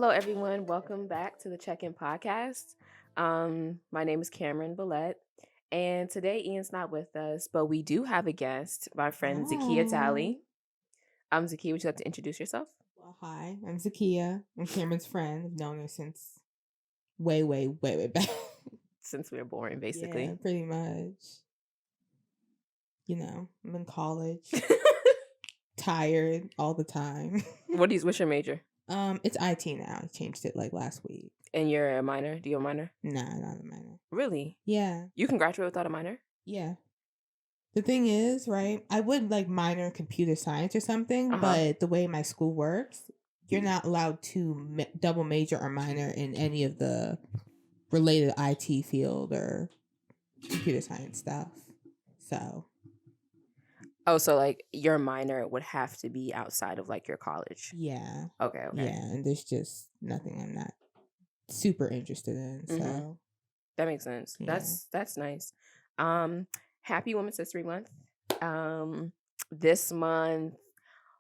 Hello, everyone. Welcome back to the Check-In Podcast. My name is Cameron Billette, and today Ian's not with us, but we do have a guest, my friend Zakiya Talley. Zakiya, would you like to introduce yourself? Well, hi, I'm Zakiya. I'm Cameron's friend. I've known her since way back. Since we were born, basically. Yeah, pretty much. You know, I'm in college, tired all the time. What's your major? It's IT now. I changed it like last week. And you're a minor? Do you have a minor? Nah, not a minor. Really? Yeah. You can graduate without a minor? Yeah. The thing is, right, I would like minor in computer science or something, but the way my school works, you're not allowed to double major or minor in any of the related IT field or computer science stuff. So. Oh, so like your minor would have to be outside of like your college. Yeah. Okay. Yeah, and there's just nothing I'm not super interested in. So that makes sense. Yeah. That's nice. Happy Women's History Month. This month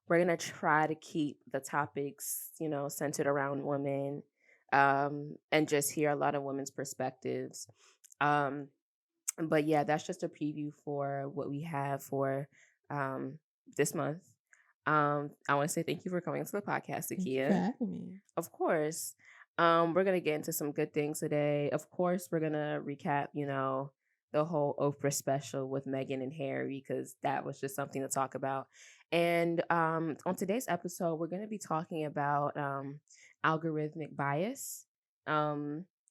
we're gonna try to keep the topics, centered around women, and just hear a lot of women's perspectives. But yeah, that's just a preview for what we have for this month. I want to say thank you for coming to the podcast, Zakiya. Thank you for having me. Of course. We're gonna get into some good things today. Of course, we're gonna recap, the whole Oprah special with Meghan and Harry, because that was just something to talk about. And on today's episode, we're gonna be talking about algorithmic bias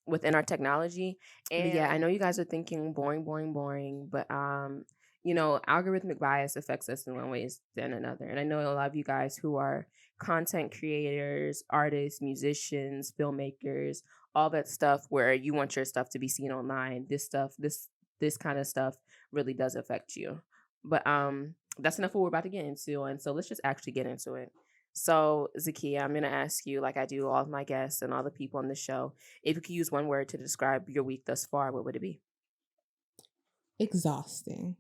within our technology. And yeah, I know you guys are thinking boring, but algorithmic bias affects us in one way than another. And I know a lot of you guys who are content creators, artists, musicians, filmmakers, all that stuff where you want your stuff to be seen online. This kind of stuff really does affect you. But that's enough of what we're about to get into. And so let's just actually get into it. So, Zakiya, I'm going to ask you, like I do all of my guests and all the people on the show, if you could use one word to describe your week thus far, what would it be? Exhausting.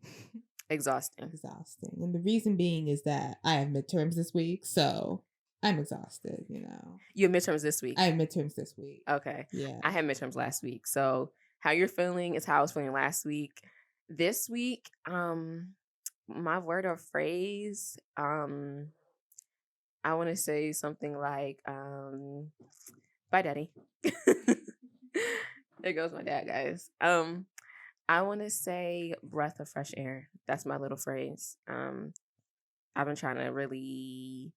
Exhausting. And the reason being is that I have midterms this week, so I'm exhausted, You have midterms this week? I have midterms this week. Okay. Yeah. I had midterms last week. So how you're feeling is how I was feeling last week. This week, my word or phrase, I want to say something like, bye, daddy. There goes my dad, guys. I want to say breath of fresh air. That's my little phrase. I've been trying to really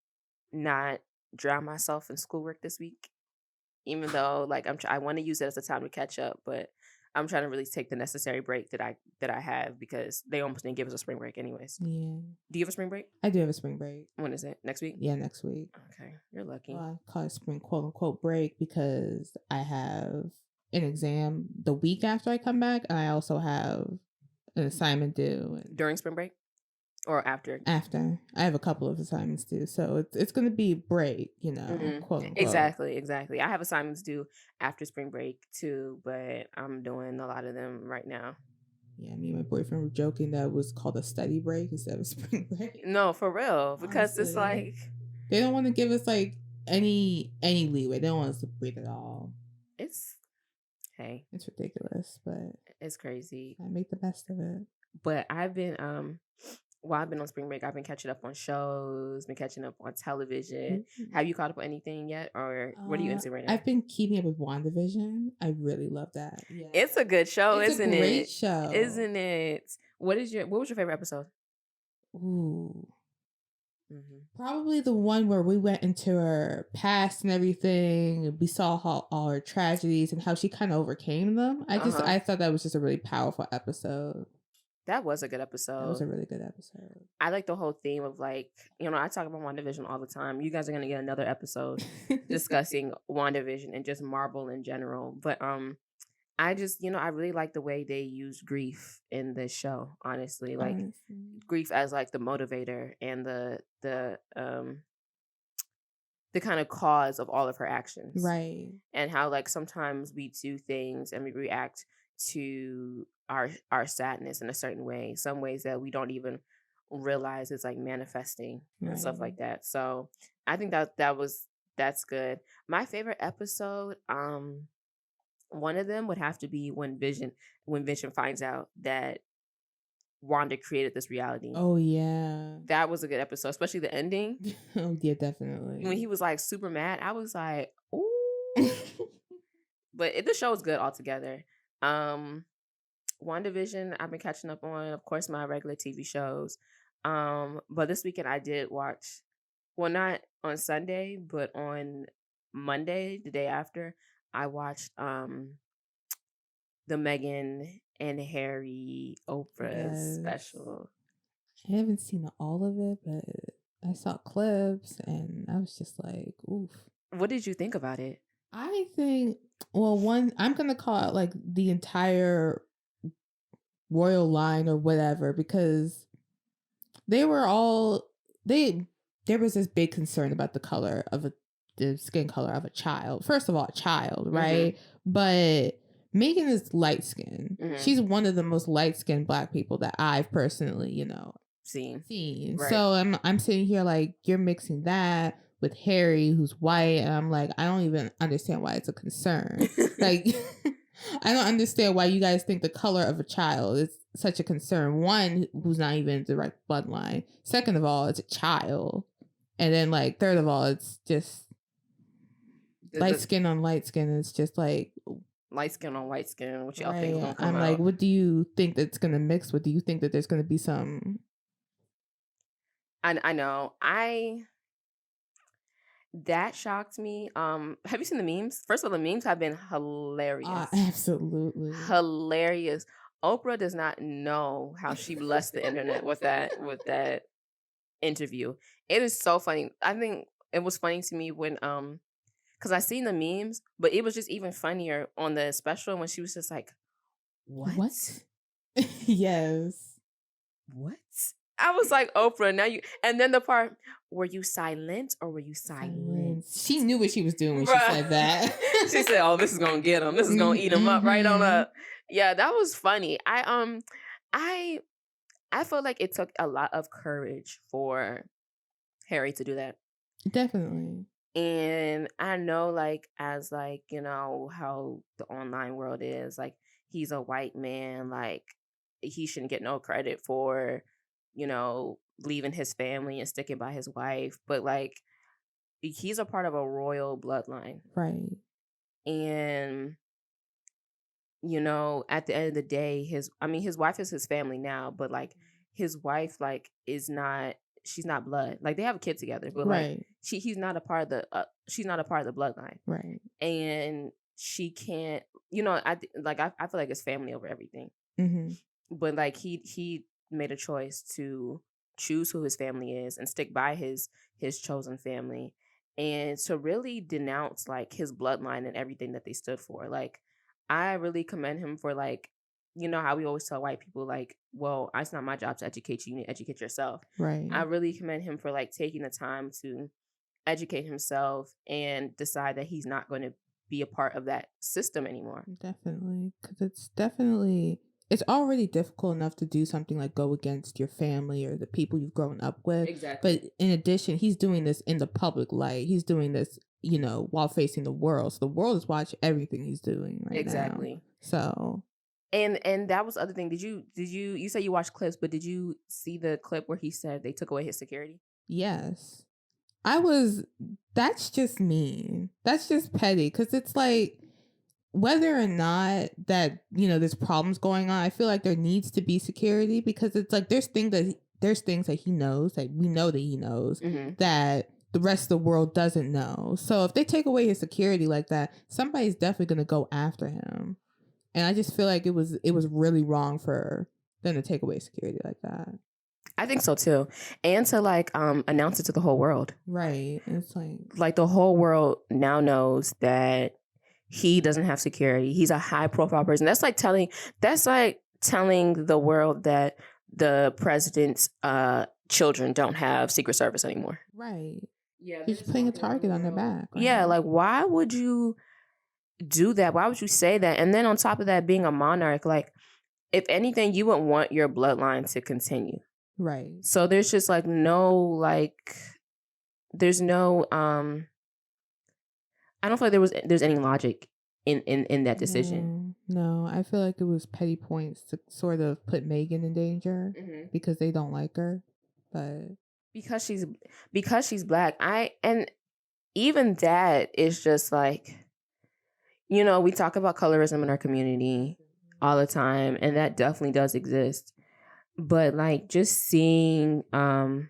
not drown myself in schoolwork this week, even though like I want to use it as a time to catch up, but I'm trying to really take the necessary break that I have, because they almost didn't give us a spring break anyways. Yeah. Do you have a spring break? I do have a spring break. When is it? Next week? Yeah, next week. Okay, you're lucky. Well, I call it spring quote unquote break because I have an exam the week after I come back, and I also have an assignment due. During spring break? Or after? After. I have a couple of assignments due, so it's going to be a break, quote unquote. Exactly. I have assignments due after spring break too, but I'm doing a lot of them right now. Yeah, me and my boyfriend were joking that it was called a study break instead of spring break. No, for real, because honestly, it's like they don't want to give us like any leeway. They don't want us to breathe at all. It's ridiculous, but it's crazy. I make the best of it. But I've been while I've been on spring break, I've been catching up on shows, been catching up on television. Mm-hmm. Have you caught up on anything yet, or what are you into right now? I've been keeping up with WandaVision. I really love that. Yeah. It's a good show, isn't it? It's a great show, isn't it? What was your favorite episode? Ooh. Mm-hmm. Probably the one where we went into her past and everything. We saw all her tragedies and how she kind of overcame them. I thought that was just a really powerful episode. That was a good episode. That was a really good episode. I like the whole theme of like, I talk about WandaVision all the time. You guys are gonna get another episode discussing WandaVision and just Marvel in general. But I just, I really like the way they use grief in this show, honestly. Like grief as like the motivator and the kind of cause of all of her actions. Right. And how like sometimes we do things and we react to our sadness in a certain way, some ways that we don't even realize is like manifesting and stuff like that. So I think that was That's good. My favorite episode, one of them would have to be when Vision finds out that Wanda created this reality. Oh yeah. That was a good episode, especially the ending. Oh yeah, When he definitely. was like super mad, I was like, ooh. But the show is good altogether. Um, WandaVision, I've been catching up on, of course, my regular TV shows. But this weekend I did watch, well, not on Sunday, but on Monday, the day after, I watched the Meghan and Harry Oprah Yes. special. I haven't seen all of it, but I saw clips and I was just like, oof. What did you think about it? I think, well, one, I'm going to call it like the entire royal line or whatever, because they were all, there was this big concern about the skin color of a child. First of all, a child, right? But Megan is light skinned. She's one of the most light skinned Black people that I've personally, seen. Right. So I'm sitting here like, you're mixing that with Harry, who's white, and I'm like, I don't even understand why it's a concern. Like, I don't understand why you guys think the color of a child is such a concern. One, who's not even direct bloodline. Second of all, it's a child. And then, like, third of all, it's just light skin on light skin. It's just like light skin on white skin. What y'all right. think is gonna come I'm out? like, what do you think that's gonna mix with? Do you think that there's gonna be some? I know. That shocked me. Have you seen the memes? First of all, the memes have been hilarious. Absolutely. Hilarious. Oprah does not know how she blessed the internet with that interview. It is so funny. I think it was funny to me when because I seen the memes, but it was just even funnier on the special when she was just like, "What? Yes. What?" I was like, Oprah, now you. And then the part, were you silent or were you silent? She knew what she was doing when she said that. She said, "Oh, this is gonna get him. This is gonna eat him up right on up." Yeah, that was funny. I feel like it took a lot of courage for Harry to do that. Definitely. And I know, like, as like, how the online world is, like, he's a white man, like, he shouldn't get no credit for, leaving his family and sticking by his wife. But like, he's a part of a royal bloodline. Right. And, at the end of the day, his wife is his family now, but like his wife, like, she's not blood. Like, they have a kid together, but like she's not a part of the bloodline. Right. And she can't, I feel like it's family over everything. But like he made a choice to choose who his family is and stick by his chosen family, and to really denounce like his bloodline and everything that they stood for. Like, I really commend him for, like, how we always tell white people, like, well, it's not my job to educate you need to educate yourself. Right. I really commend him for like taking the time to educate himself and decide that he's not going to be a part of that system anymore. Definitely, because it's already difficult enough to do something like go against your family or the people you've grown up with. Exactly. But in addition, he's doing this in the public light. He's doing this, while facing the world. So the world is watching everything he's doing right now. Exactly. So. And that was the other thing. Did you say you watched clips, but did you see the clip where he said they took away his security? Yes. That's just mean. That's just petty. Because it's like, whether or not that, there's problems going on, I feel like there needs to be security, because it's like, there's things that he knows, that we know that he knows, that the rest of the world doesn't know. So if they take away his security like that, somebody's definitely going to go after him. And I just feel like it was really wrong for them to take away security like that. I think so too. And to like announce it to the whole world. Right. It's like the whole world now knows that he doesn't have security. He's a high profile person. That's like telling the world that the president's children don't have Secret Service anymore. Right. Yeah. He's putting a target on their back. Right? Yeah, like, why would you do that? Why would you say that? And then on top of that, being a monarch, like, if anything, you would want your bloodline to continue. Right. So there's just like there's no I don't feel like there's any logic in that decision. No, I feel like it was petty points to sort of put Megan in danger because they don't like her, but because she's black. And even that is just like, we talk about colorism in our community all the time, and that definitely does exist. But like just seeing the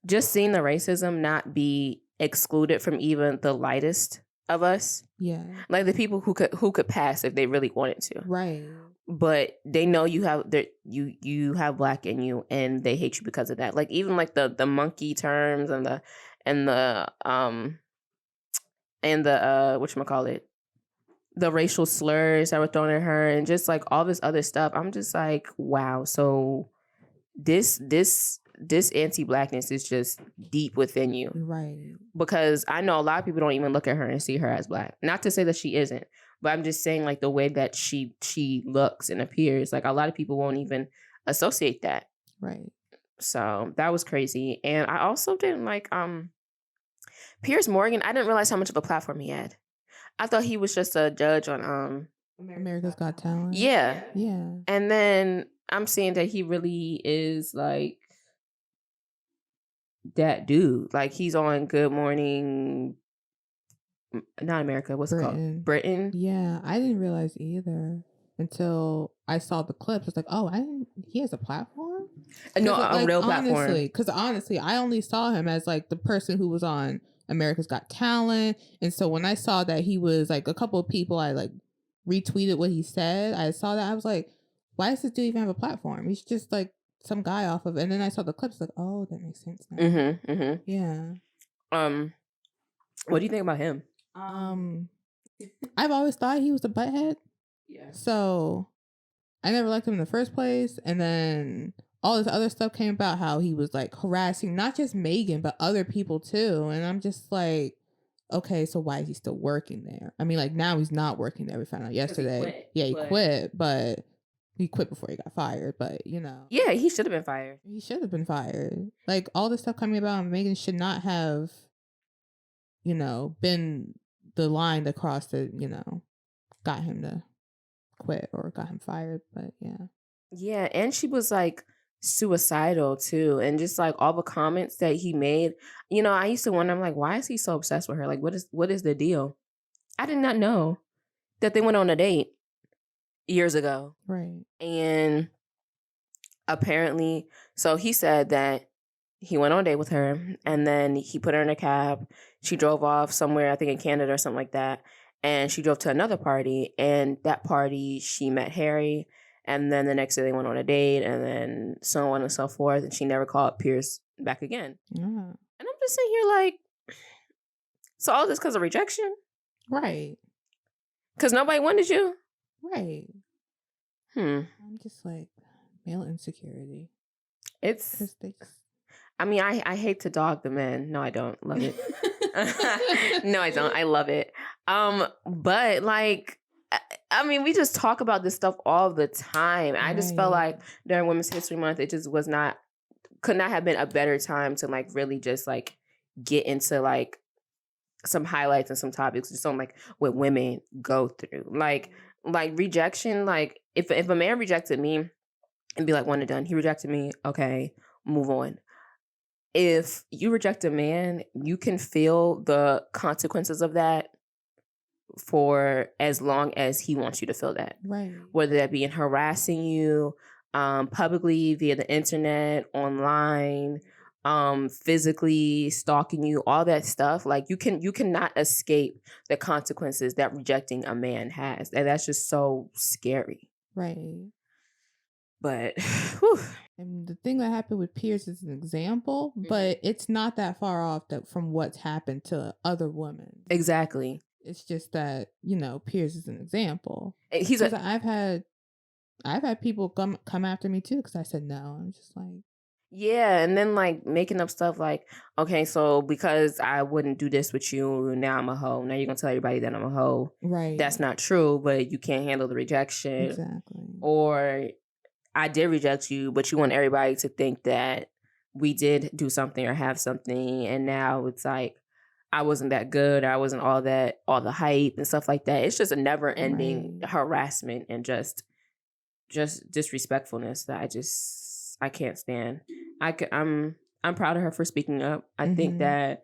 racism not be excluded from even the lightest of us. Yeah. Like the people who could pass if they really wanted to. Right. But they know you have black in you, and they hate you because of that. Like even like the monkey terms and the whatchamacallit, the racial slurs that were thrown at her, and just like all this other stuff. I'm just like, wow. So this anti-blackness is just deep within you. Right. Because I know a lot of people don't even look at her and see her as black. Not to say that she isn't, but I'm just saying like the way that she looks and appears, like a lot of people won't even associate that. Right. So that was crazy. And I also didn't like Piers Morgan. I didn't realize how much of a platform he had. I thought he was just a judge on America's Got Talent. Yeah. Yeah. And then I'm seeing that he really is like that dude. Like he's on Good Morning, not America, what's it called? Britain. Yeah, I didn't realize either until I saw the clips. It's like, oh, he has a platform? No, a real platform. Because honestly, I only saw him as like the person who was on America's Got Talent. And so when I saw that he was like, a couple of people, I like retweeted what he said. I saw that. I was like, why does this dude even have a platform? He's just like some guy off of it. And then I saw the clips like, oh, that makes sense now. Yeah. What do you think about him? I've always thought he was a butthead. Yeah. So I never liked him in the first place. And then all this other stuff came about how he was like harassing not just Megan, but other people too. And I'm just like, okay, so why is he still working there? I mean, like now he's not working there. We found out yesterday. He quit, but he quit before he got fired. But yeah, he should have been fired. He should have been fired. Like all this stuff coming about, Megan should not have, been the line that crossed that, got him to quit or got him fired. But yeah. Yeah, and she was like suicidal too, and just like all the comments that he made. I used to wonder, I'm like, why is he so obsessed with her? Like, what is the deal? I did not know that they went on a date years ago. Right. And apparently, so he said that he went on a date with her, and then he put her in a cab. She drove off somewhere, I think in Canada or something like that. And she drove to another party, and that party she met Harry. And then the next day they went on a date, and then so on and so forth. And she never called Pierce back again. Yeah. And I'm just sitting here like, so all this because of rejection? Right. Because nobody wanted you? Right. I'm just like, male insecurity. It's, I mean, I hate to dog the men. No, I don't. Love it. No, I don't. I love it. But like, I mean, we just talk about this stuff all the time. I just felt like during Women's History Month, it just could not have been a better time to like really just like get into like some highlights and some topics just on like what women go through. Like rejection, like if a man rejected me and be like, one and done, he rejected me, okay, move on. If you reject a man, you can feel the consequences of that for as long as he wants you to feel that. Right. Whether that be in harassing you publicly via the internet, online, physically stalking you, all that stuff. Like you cannot escape the consequences that rejecting a man has. And that's just so scary. Right. But whew. And the thing that happened with Pierce is an example, but it's not that far off from what's happened to other women. Exactly. It's just that, Pierce is an example. I've had people come after me too because I said no. I'm just like, yeah, and then like making up stuff like, okay, so because I wouldn't do this with you, now I'm a hoe. Now you're gonna tell everybody that I'm a hoe. Right. That's not true, but you can't handle the rejection. Exactly. Or I did reject you, but you want everybody to think that we did do something or have something, and now it's like, I wasn't that good. I wasn't all the hype and stuff like that. It's just a never ending harassment and just disrespectfulness that I can't stand. I'm proud of her for speaking up. I think that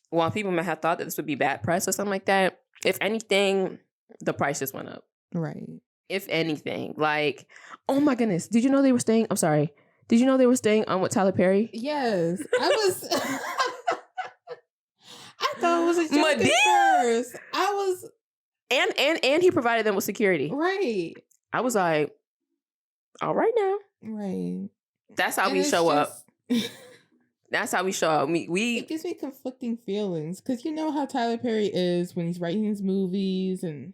while people might have thought that this would be bad press or something like that, if anything, the price just went up. Right. If anything, like, oh my goodness, did you know they were staying? I'm sorry. Did you know they were staying on with Tyler Perry? Yes, I was. I thought it was a joke at first. I was, and he provided them with security. Right. I was like, all right now. Right. That's how we show up. That's how we show up. It gives me conflicting feelings because you know how Tyler Perry is when he's writing his movies and.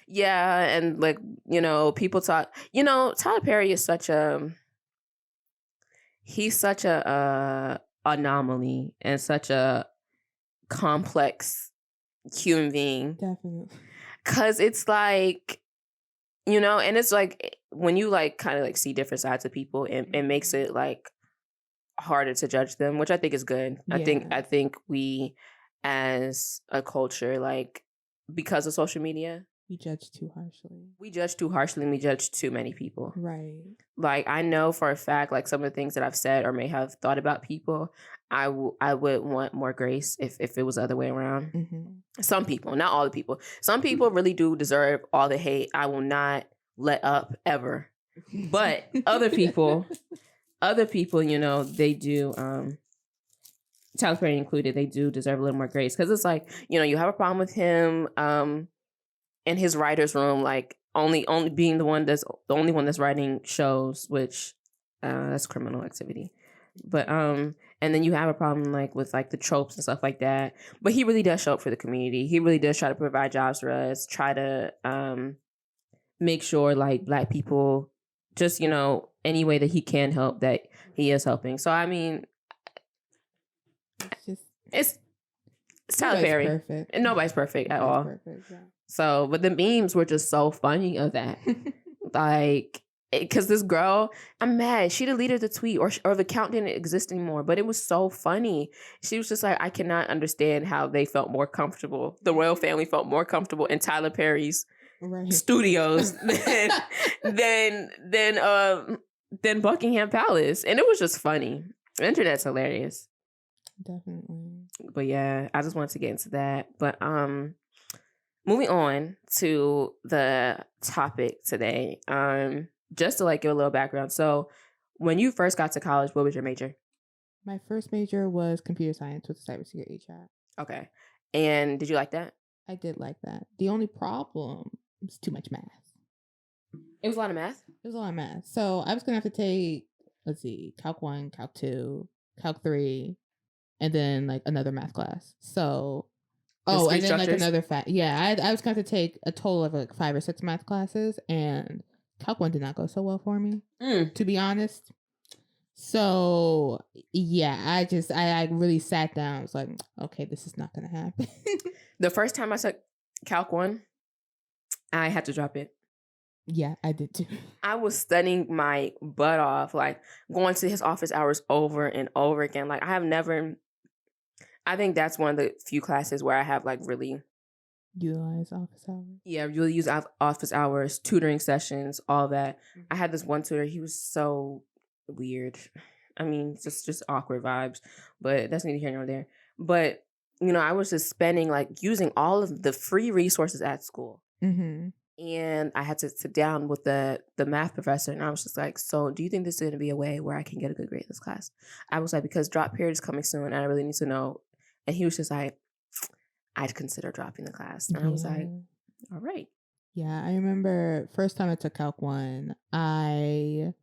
Yeah, and like, people talk. Tyler Perry is such a. He's such a anomaly and such a complex human being. Definitely. Cause it's like, and it's like when you like kind of like see different sides of people, it makes it like harder to judge them, which I think is good. Yeah. I think we as a culture, like because of social media, we judge too harshly. And we judge too many people. Right. Like I know for a fact, like some of the things that I've said or may have thought about people, I would want more grace if it was the other way around. Mm-hmm. Some people, not all the people. Some people really do deserve all the hate. I will not let up ever. But other people, they do, Tyler Perry included, they do deserve a little more grace. Because it's like, you have a problem with him in his writer's room, like only being the only one that's writing shows, which that's criminal activity. But and then you have a problem like with like the tropes and stuff like that. But he really does show up for the community. He really does try to provide jobs for us, try to make sure like Black people just, any way that he can help, that he is helping. So I mean, it's Tyler Perry. Perfect. And nobody's perfect at all. Perfect, yeah. So, but the memes were just so funny of that. Like, because this girl, I'm mad. She deleted the tweet or the account didn't exist anymore. But it was so funny. She was just like, I cannot understand how they felt more comfortable. The royal family felt more comfortable in Tyler Perry's studios than Buckingham Palace. And it was just funny. The internet's hilarious. Definitely. But yeah, I just wanted to get into that. But moving on to the topic today. Just to like give a little background. So when you first got to college, what was your major? My first major was computer science with a cybersecurity track. Okay. And did you like that? I did like that. The only problem was too much math. It was a lot of math? It was a lot of math. So I was going to have to take, Calc 1, Calc 2, Calc 3, and then like another math class. So, and then structures? Like another I was going to take a total of like 5 or 6 math classes, and Calc 1 did not go so well for me, to be honest. So, yeah, I really sat down. I was like, okay, this is not going to happen. The first time I took Calc 1, I had to drop it. Yeah, I did too. I was studying my butt off, like going to his office hours over and over again. Like I think that's one of the few classes where I have like really utilize office hours. Yeah, really use office hours, tutoring sessions, all that. Mm-hmm. I had this one tutor, he was so weird. I mean, just awkward vibes, but that's neither here nor there. But, I was just spending like using all of the free resources at school. Mm-hmm. And I had to sit down with the math professor, and I was just like, so do you think this is going to be a way where I can get a good grade in this class? I was like, because drop period is coming soon, and I really need to know. And he was just like, I'd consider dropping the class. And I was like, all right. Yeah, I remember first time I took Calc 1, I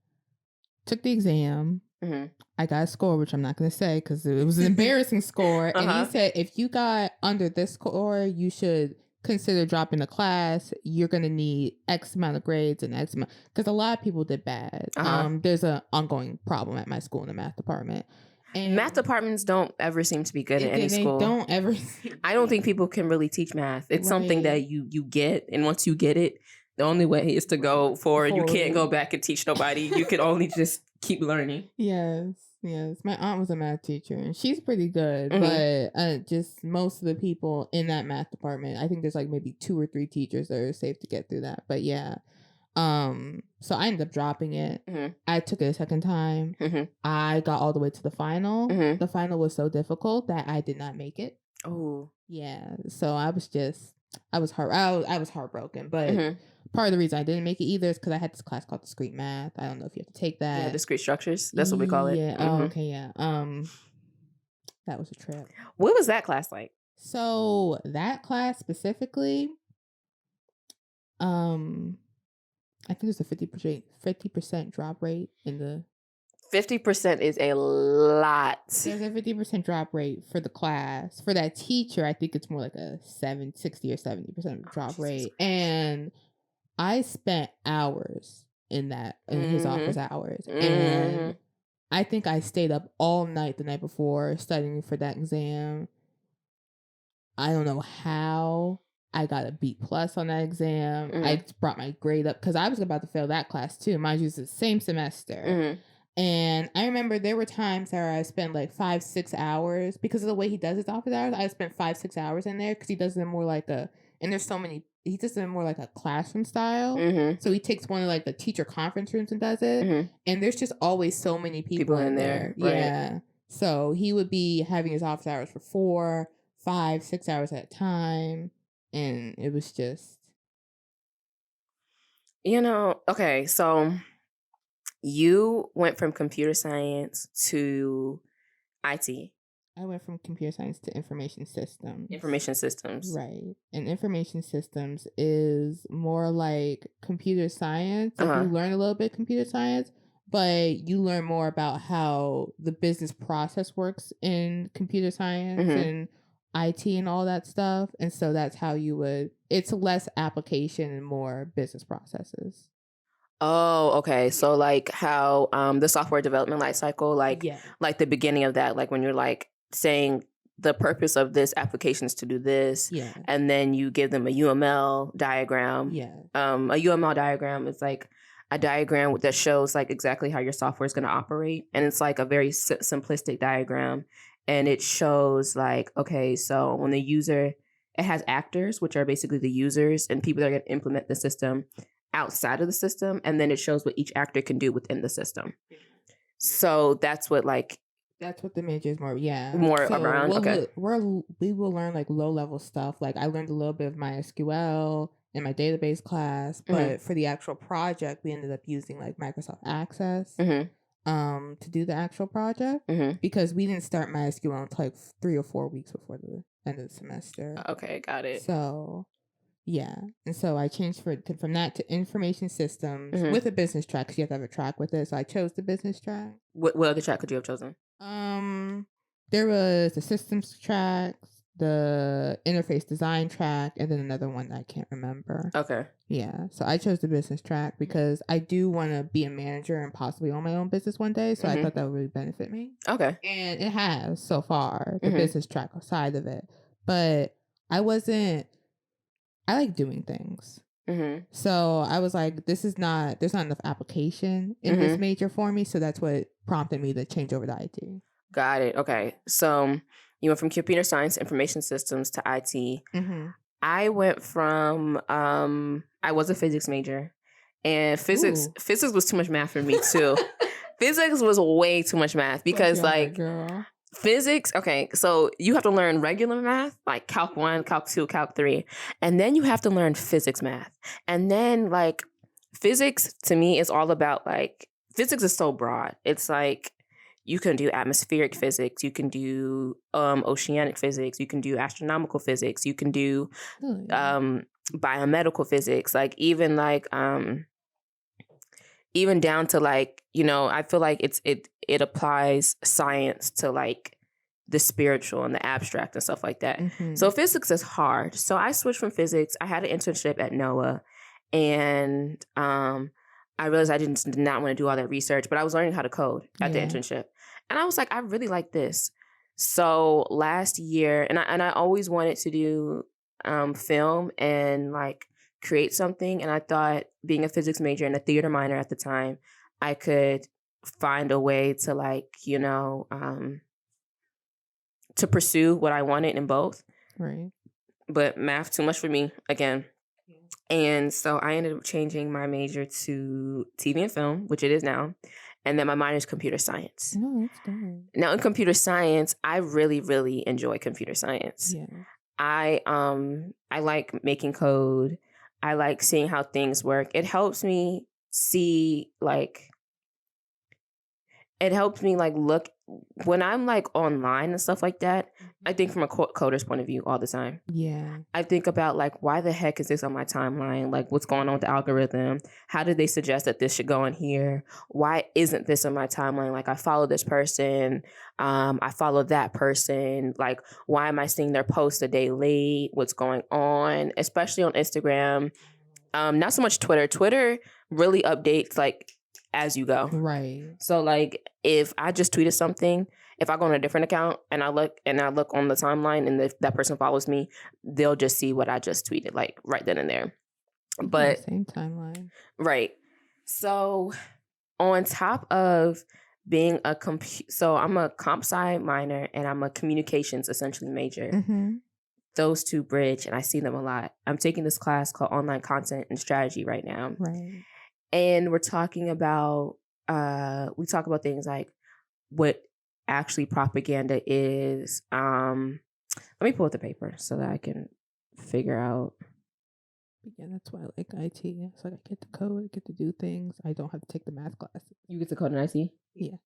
took the exam. Mm-hmm. I got a score, which I'm not going to say because it was an embarrassing score. And he said, if you got under this score, you should consider dropping the class. You're going to need X amount of grades and X amount. Because a lot of people did bad. There's an ongoing problem at my school in the math department. And math departments don't ever seem to be good at any school. They don't ever. I don't think people can really teach math. It's something that you get. And once you get it, the only way is to go forward. You can't go back and teach nobody. You can only just keep learning. Yes. Yes. My aunt was a math teacher, and she's pretty good, Mhm. but just most of the people in that math department, I think there's like maybe 2 or 3 teachers that are safe to get through that. But yeah. So I ended up dropping it. Mhm. I took it a second time. Mhm. I got all the way to the final. Mhm. The final was so difficult that I did not make it. Ooh. Yeah. So I was heartbroken. But Mhm. part of the reason I didn't make it either is because I had this class called Discrete Math. I don't know if you have to take Yeah, that. discrete structures. That's what we call it. Yeah. Oh, Mhm. okay. Yeah. That was a trip. What was that class like? So that class specifically, um, I think there's a 50% drop rate in the 50% is a lot. There's a 50% drop rate for the class. For that teacher, I think it's more like a 60 or 70% drop Jesus rate. Christ. And I spent hours in his office Mhm. hours. And Mhm. I think I stayed up all night the night before studying for that exam. I don't know how I got a B+ on that exam. Mhm. I brought my grade up because I was about to fail that class too. Mind you, it's the same semester. Mhm. And I remember there were times where I spent like 5-6 hours because of the way he does his office hours. I spent 5-6 hours in there because he does them more like and there's so many, he does them more like a classroom style. Mhm. So he takes one of like the teacher conference rooms and does it. Mhm. And there's just always so many people People in in there. there, right? Yeah. So he would be having his office hours for 4, 5, 6 hours at a time. And it was just, Okay, so you went from computer science to IT, I went from computer science to information systems. information systems. Right. And information systems is more like computer science. Like you Uh-huh. learn a little bit computer science, but you learn more about how the business process works in computer science Mhm. and IT and all that stuff. And so that's how it's less application and more business processes. Oh, okay. Yeah. So like how the software development life cycle, Yeah. like the beginning of that, like when you're like saying the purpose of this application is to do this, Yeah. and then you give them a UML diagram. Yeah. A UML diagram is like a diagram that shows like exactly how your software is going to operate, and it's like a very simplistic diagram, and it shows like, okay, so when the user, it has actors, which are basically the users and people that are going to implement the system outside of the system, and then it shows what each actor can do within the system. So that's what That's what the major is more. Yeah. more So around. Okay. we will learn like low level stuff. Like I learned a little bit of MySQL in my database class, Mhm. but for the actual project, we ended up using like Microsoft Access Mhm. to do the actual project Mhm. because we didn't start MySQL until like 3 or 4 weeks before the end of the semester. Okay, got it. So yeah, and so I changed from that to information systems Mhm. with a business track because you have to have a track with it. So I chose the business track. What other track could you have chosen? There was the systems tracks, the interface design track, and then another one that I can't remember. Okay. Yeah, so I chose the business track because I do want to be a manager and possibly own my own business one day. So I thought that would really benefit me. Okay. And it has so far, the Mhm. business track side of it. But I wasn't, I like doing things. Mhm. So I was like, there's not enough application in this Mhm. major for me. So that's what prompted me to change over to IT. Got it. Okay. So you went from computer science, information systems to IT. Mm-hmm. I went from I was a physics major, and Ooh. physics was too much math for me too. Physics was way too much math because Bless your heart, like girl. physics, okay, so you have to learn regular math, like Calc 1, Calc 2, Calc 3, and then you have to learn physics math. And then like physics to me is all about like physics is so broad. It's like you can do atmospheric physics, you can do oceanic physics, you can do astronomical physics, you can do Really? biomedical physics, like even down to like, I feel like it applies science to like the spiritual and the abstract and stuff like that. Mm-hmm. So physics is hard. So I switched from physics. I had an internship at NOAA, and I realized I did not want to do all that research, but I was learning how to code at the internship. And I was like, I really like this. So last year, and I always wanted to do film and like create something. And I thought being a physics major and a theater minor at the time, I could find a way to like, to pursue what I wanted in both. Right. But math too much for me again. And so I ended up changing my major to TV and film, which it is now. And then my minor is computer science. Oh, that's good. Now in computer science, I really, really enjoy computer science. Yeah. I like making code. I like seeing how things work. It helps me see look when I'm like online and stuff like that. I think from a coder's point of view all the time. Yeah. I think about like, why the heck is this on my timeline? Like, what's going on with the algorithm? How did they suggest that this should go in here? Why isn't this on my timeline? Like, I follow this person. I follow that person. Like, why am I seeing their post a day late? What's going on? Especially on Instagram. Not so much Twitter. Twitter really updates like as you go. Right. So like if I just tweeted something, if I go on a different account and I look on the timeline and if that person follows me, they'll just see what I just tweeted like right then and there. But same timeline. Right. So on top of being so I'm a comp sci minor and I'm a communications essentially major. Mm-hmm. Those two bridge and I see them a lot. I'm taking this class called Online Content and Strategy right now. Right. And we're talking about, we talk about things like what actually propaganda is. Let me pull up the paper so that I can figure out. Yeah, that's why I like IT. It's like I get to code, I get to do things. I don't have to take the math classes. You get to code in IT? Yeah.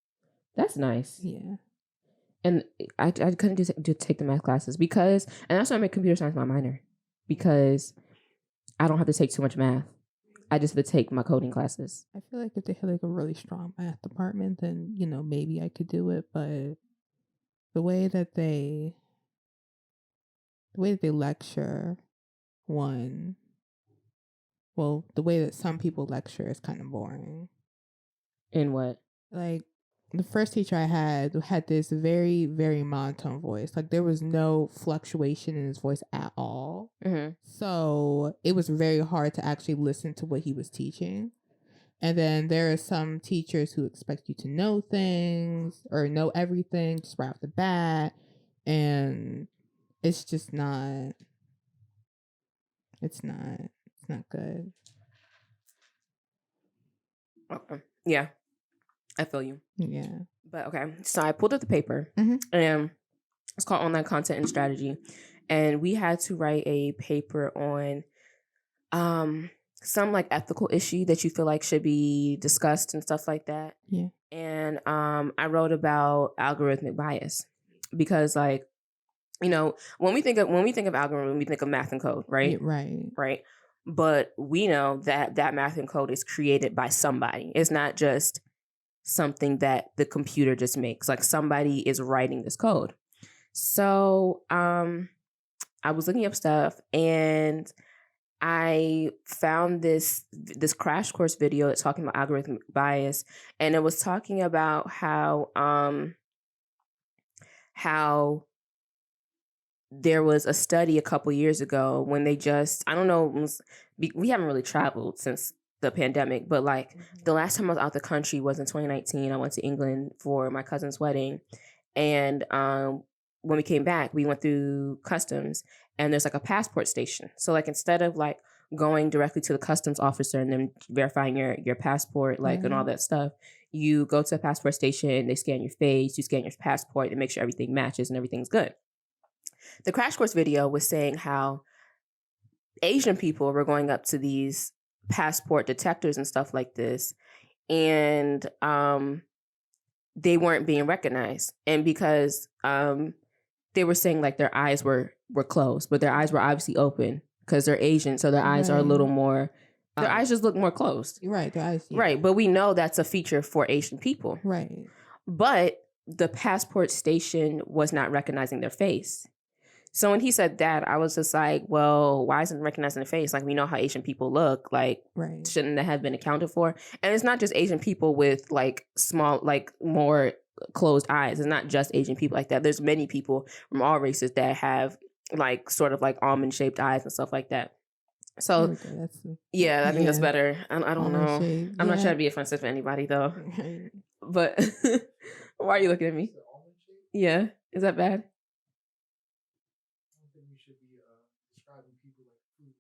That's nice. Yeah. And I couldn't do take the math classes because, and that's why I made computer science my minor, because I don't have to take too much math. I just had to take my coding classes. I feel like if they had like a really strong math department, then, maybe I could do it. But the way that they lecture the way that some people lecture is kind of boring. In what? Like the first teacher I had this very, very monotone voice. Like there was no fluctuation in his voice at all. Mm-hmm. So it was very hard to actually listen to what he was teaching. And then there are some teachers who expect you to know things or know everything just right off the bat. And it's just not, it's not good. Okay. Yeah. I feel you. Yeah. But okay. So I pulled up the paper and it's called Online Content and Strategy. And we had to write a paper on some like ethical issue that you feel like should be discussed and stuff like that. Yeah. And I wrote about algorithmic bias because like, when we think of algorithm, we think of math and code, right? Yeah, right. Right. But we know that math and code is created by somebody. It's not just something that the computer just makes. Like somebody is writing this code. So I was looking up stuff and I found this crash course video that's talking about algorithmic bias, and it was talking about how there was a study a couple years ago when they just, I don't know, we haven't really traveled since the pandemic, but like the last time I was out the country was in 2019. I went to England for my cousin's wedding, and when we came back, we went through customs, and there's like a passport station. So like instead of like going directly to the customs officer and then verifying your passport, like and all that stuff, you go to a passport station, they scan your face, you scan your passport, and make sure everything matches and everything's good. The crash course video was saying how Asian people were going up to these passport detectors and stuff like this, and they weren't being recognized. And because they were saying like their eyes were closed, but their eyes were obviously open because they're Asian, so their eyes are a little more, their eyes just look more closed. Right, their eyes. Yeah. Right, but we know that's a feature for Asian people. Right. But the passport station was not recognizing their face. So when he said that, I was just like, well, why isn't it recognizing the face? Like, we know how Asian people look. Like, shouldn't that have been accounted for? And it's not just Asian people with, like, small, like, more closed eyes. It's not just Asian people like that. There's many people from all races that have, like, sort of, like, almond-shaped eyes and stuff like that. So, I think that's better. I don't know. I'm not trying to be offensive to anybody, though. But why are you looking at me? Yeah. Is that bad? I don't think we should be describing people like food.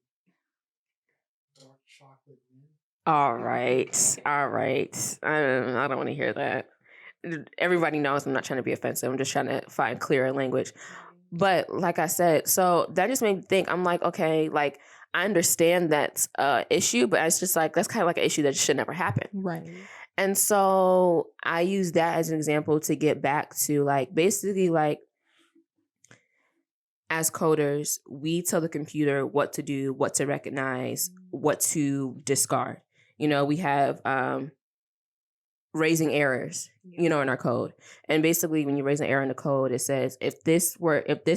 Dark chocolate men. All right. All right. I don't want to hear that. Everybody knows I'm not trying to be offensive. I'm just trying to find clearer language. But like I said, so that just made me think. I'm like, okay, like I understand that's an issue, but it's just like that's kind of like an issue that should never happen. Right. And so I use that as an example to get back to like basically like as coders, we tell the computer what to do, what to recognize, what to discard. You know, we have raising errors, you know, in our code. And basically when you raise an error in the code, it says if this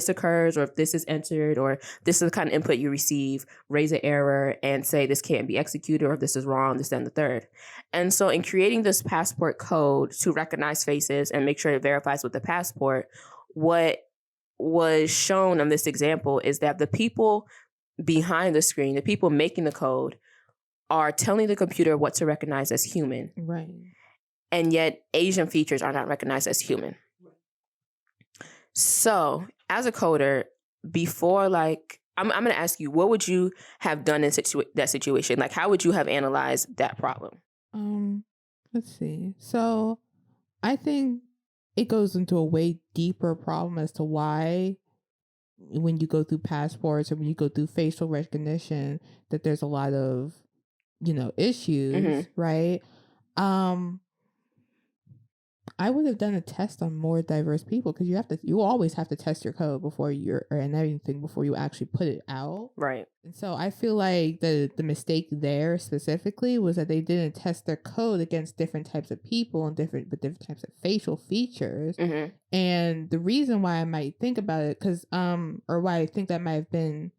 occurs or if this is entered or this is the kind of input you receive, raise an error and say this can't be executed or if this is wrong, this, then the third. And so in creating this passport code to recognize faces and make sure it verifies with the passport, what was shown on this example is that the people behind the screen, the people making the code, are telling the computer what to recognize as human. Right. And yet Asian features are not recognized as human. So as a coder, before like, I'm going to ask you, what would you have done in that situation? Like, how would you have analyzed that problem? Let's see. So I think it goes into a way deeper problem as to why when you go through passports or when you go through facial recognition, that there's a lot of, issues, right? I would have done a test on more diverse people because you always have to test your code before and everything before you actually put it out. Right. And so I feel like the mistake there specifically was that they didn't test their code against different types of people and different types of facial features. Mm-hmm. And the reason why I might think about it or why I think that might have been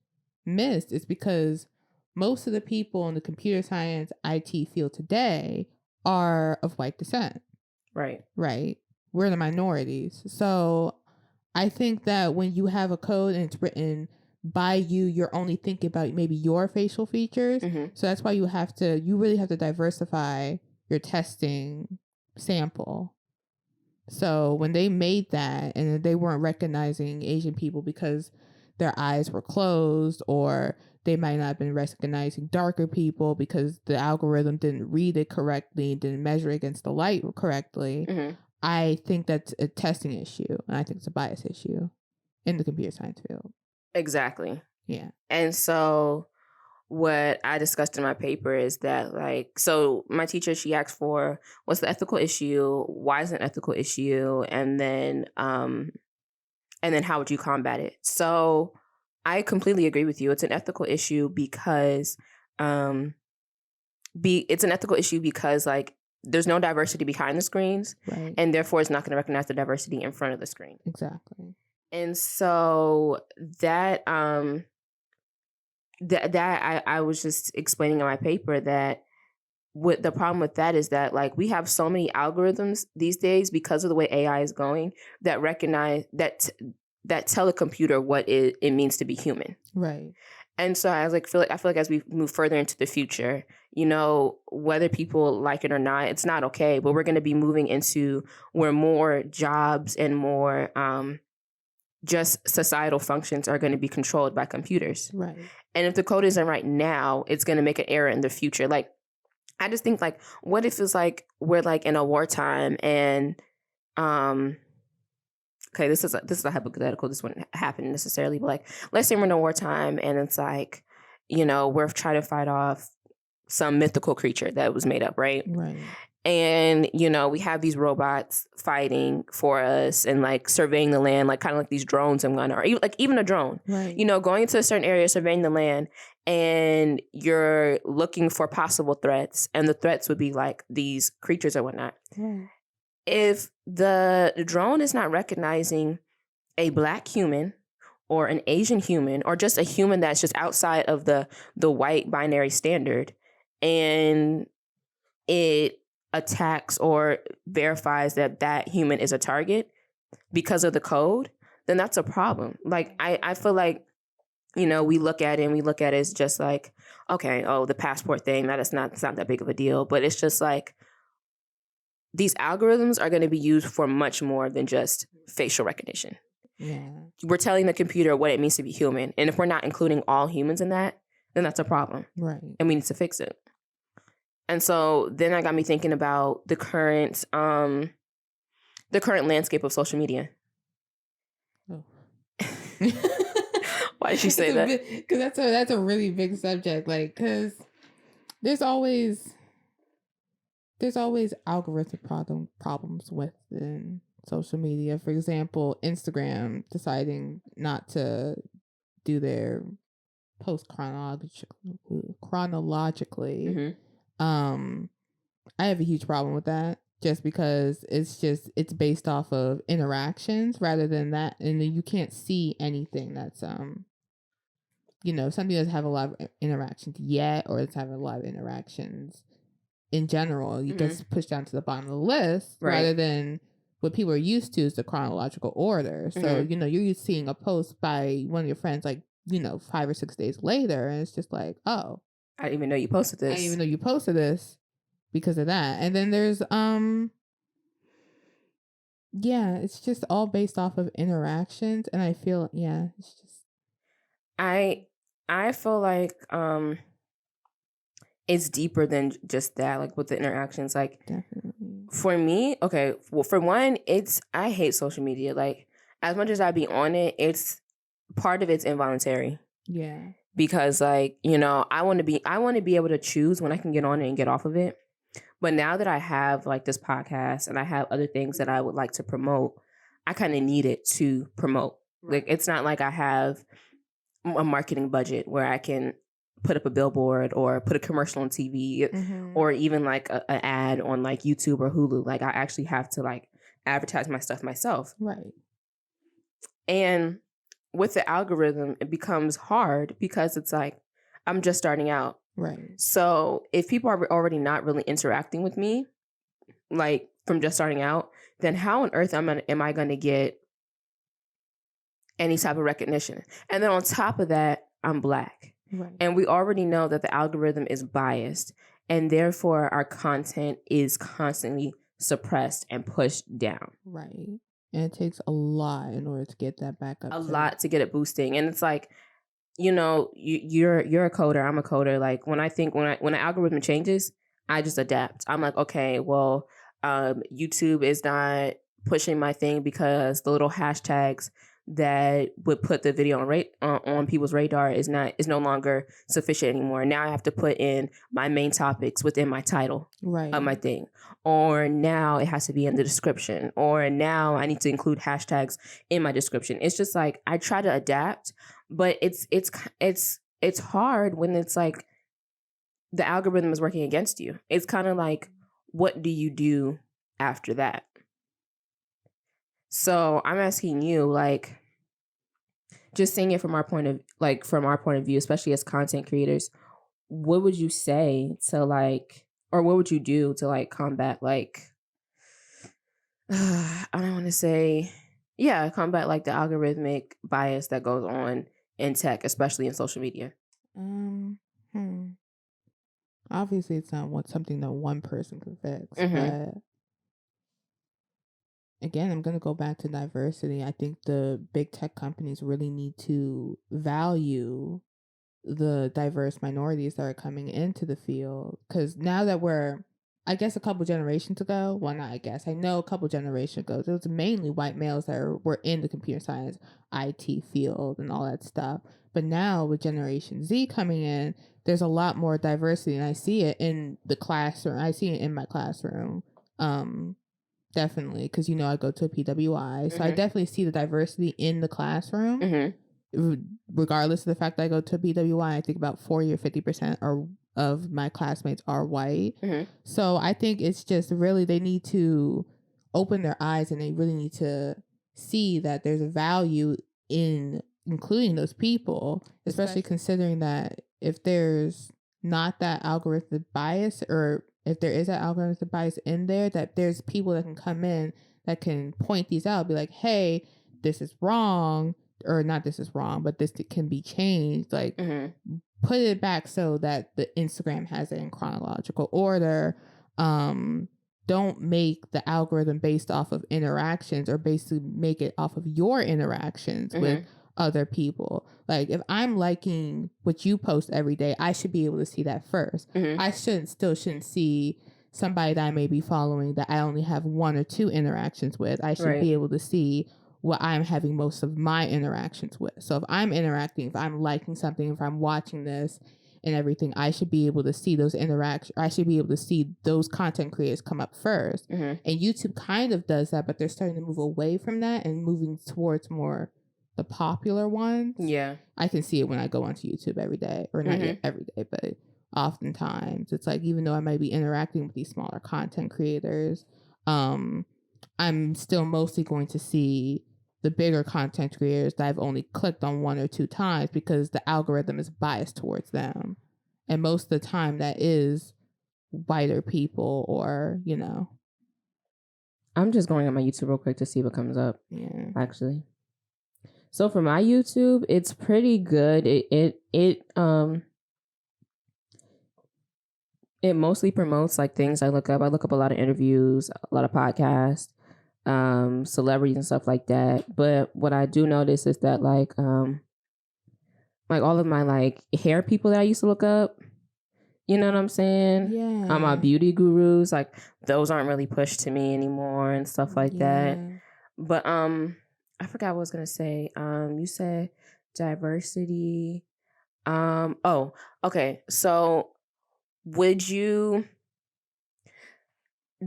missed is because most of the people in the computer science IT field today are of white descent. Right. Right. We're the minorities. So I think that when you have a code and it's written by you, you're only thinking about maybe your facial features. Mm-hmm. So that's why you really have to diversify your testing sample. So when they made that and they weren't recognizing Asian people because their eyes were closed, or they might not have been recognizing darker people because the algorithm didn't read it correctly, didn't measure against the light correctly. Mm-hmm. I think that's a testing issue, and I think it's a bias issue in the computer science field. Exactly. Yeah. And so what I discussed in my paper is that, like, so my teacher, she asked for what's the ethical issue, why is it an ethical issue, and then how would you combat it? So I completely agree with you. It's an ethical issue because it's an ethical issue because like there's no diversity behind the screens, Right. and therefore it's not going to recognize the diversity in front of the screen. Exactly. And so that I was just explaining in my paper that what the problem with that is that like we have so many algorithms these days because of the way AI is going that recognize that tell a computer what it means to be human. Right. And so I feel like as we move further into the future, whether people like it or not, it's not okay. But we're going to be moving into where more jobs and more just societal functions are going to be controlled by computers. Right. And if the code isn't right now, it's going to make an error in the future. Like, I just think like, what if it's like we're like in a wartime and okay, this is a hypothetical. This wouldn't happen necessarily, but like, let's say we're in a wartime and it's like, we're trying to fight off some mythical creature that was made up, right? Right. And, we have these robots fighting for us and like surveying the land, like kind of like these drones and whatnot, or even a drone, Right. Going into a certain area, surveying the land, and you're looking for possible threats. And the threats would be like these creatures or whatnot. Right. If the drone is not recognizing a Black human or an Asian human or just a human that's just outside of the white binary standard, and it attacks or verifies that human is a target because of the code, then that's a problem. Like, I feel like, we look at it as just like, okay, the passport thing, it's not that big of a deal. But it's just like, these algorithms are going to be used for much more than just facial recognition. Yeah. We're telling the computer what it means to be human. And if we're not including all humans in that, then that's a problem. Right. And we need to fix it. And so then that got me thinking about the current landscape of social media. Oh. Why did you say that? Because that's a really big subject. Like, because there's always algorithmic problems within social media. For example, Instagram deciding not to do their post chronologically. I have a huge problem with that, just because it's based off of interactions rather than that, and then you can't see anything that's something doesn't have a lot of interactions yet, or it's having a lot of interactions in general. You just push down to the bottom of the list, rather than what people are used to is the chronological order. So you're used to seeing a post by one of your friends 5 or 6 days later, and it's just like, oh, I didn't even know you posted this. I didn't even know you posted this because of that. And then there's it's just all based off of interactions, and I feel it's just I feel like it's deeper than just that, like with the interactions. Like, definitely. For me, okay, well, for one, I hate social media. Like, as much as I be on it, it's part of it's involuntary. Yeah. Because I want to be able to choose when I can get on it and get off of it. But now that I have like this podcast and I have other things that I would like to promote, I kind of need it to promote. Like, it's not like I have a marketing budget where I can put up a billboard or put a commercial on TV or even like an ad on like YouTube or Hulu. Like, I actually have to like advertise my stuff myself. Right. And with the algorithm, it becomes hard because it's like, I'm just starting out. Right. So if people are already not really interacting with me, like from just starting out, then how on earth am I going to get any type of recognition? And then on top of that, I'm Black. Right. And we already know that the algorithm is biased, and therefore our content is constantly suppressed and pushed down. Right. And it takes a lot in order to get that back up. A lot to get it boosting. And it's like, you're a coder, I'm a coder. Like, when an algorithm changes, I just adapt. I'm like, okay, well, YouTube is not pushing my thing because the little hashtags that would put the video on people's radar is no longer sufficient anymore. Now I have to put in my main topics within my title of my thing. Or now it has to be in the description. Or now I need to include hashtags in my description. It's just like, I try to adapt, but it's hard when it's like the algorithm is working against you. It's kind of like, what do you do after that? So I'm asking you, like, just seeing it from our point of view, especially as content creators, what would you say to like, or what would you do to like combat like, I don't want to say, combat like the algorithmic bias that goes on in tech, especially in social media? Obviously, it's not something that one person can fix, but again, I'm going to go back to diversity. I think the big tech companies really need to value the diverse minorities that are coming into the field. Because now that I guess a couple generations ago, I know a couple generations ago, it was mainly white males that were in the computer science, IT field and all that stuff. But now with Generation Z coming in, there's a lot more diversity, and I see it in the classroom. I see it in my classroom. Definitely, because I go to a PWI, so I definitely see the diversity in the classroom. Regardless of the fact that I go to a PWI, I think about 40 or 50% of my classmates are white. So I think it's just really they need to open their eyes, and they really need to see that there's a value in including those people, especially considering that if there's not that algorithmic bias, or if there is that algorithmic bias in there, that there's people that can come in that can point these out, be like, hey, this is wrong, or not this is wrong, but this can be changed. Like, put it back so that the Instagram has it in chronological order. don't make the algorithm based off of interactions, or basically make it off of your interactions with other people. Like, if I'm liking what you post every day, I should be able to see that first. I shouldn't see somebody that I may be following that I only have 1 or 2 interactions with. I should be able to see what I'm having most of my interactions with. So if I'm interacting, if I'm liking something, if I'm watching this and everything, I should be able to see those interactions. I should be able to see those content creators come up first. And YouTube kind of does that, but they're starting to move away from that and moving towards more the popular ones. Yeah. I can see it when I go onto YouTube every day, or not yet every day, but oftentimes it's like, even though I might be interacting with these smaller content creators, I'm still mostly going to see the bigger content creators that I've only clicked on 1 or 2 times because the algorithm is biased towards them. And most of the time that is whiter people, or, you know. I'm just going on my YouTube real quick to see what comes up. Yeah. Actually. So for my YouTube, it's pretty good. It mostly promotes like things I look up. I look up a lot of interviews, a lot of podcasts, celebrities and stuff like that. But what I do notice is that like all of my like hair people that I used to look up, you know what I'm saying? Yeah. My beauty gurus, like those aren't really pushed to me anymore and stuff like that. But I forgot what I was gonna say. You said diversity. Oh, okay. So would you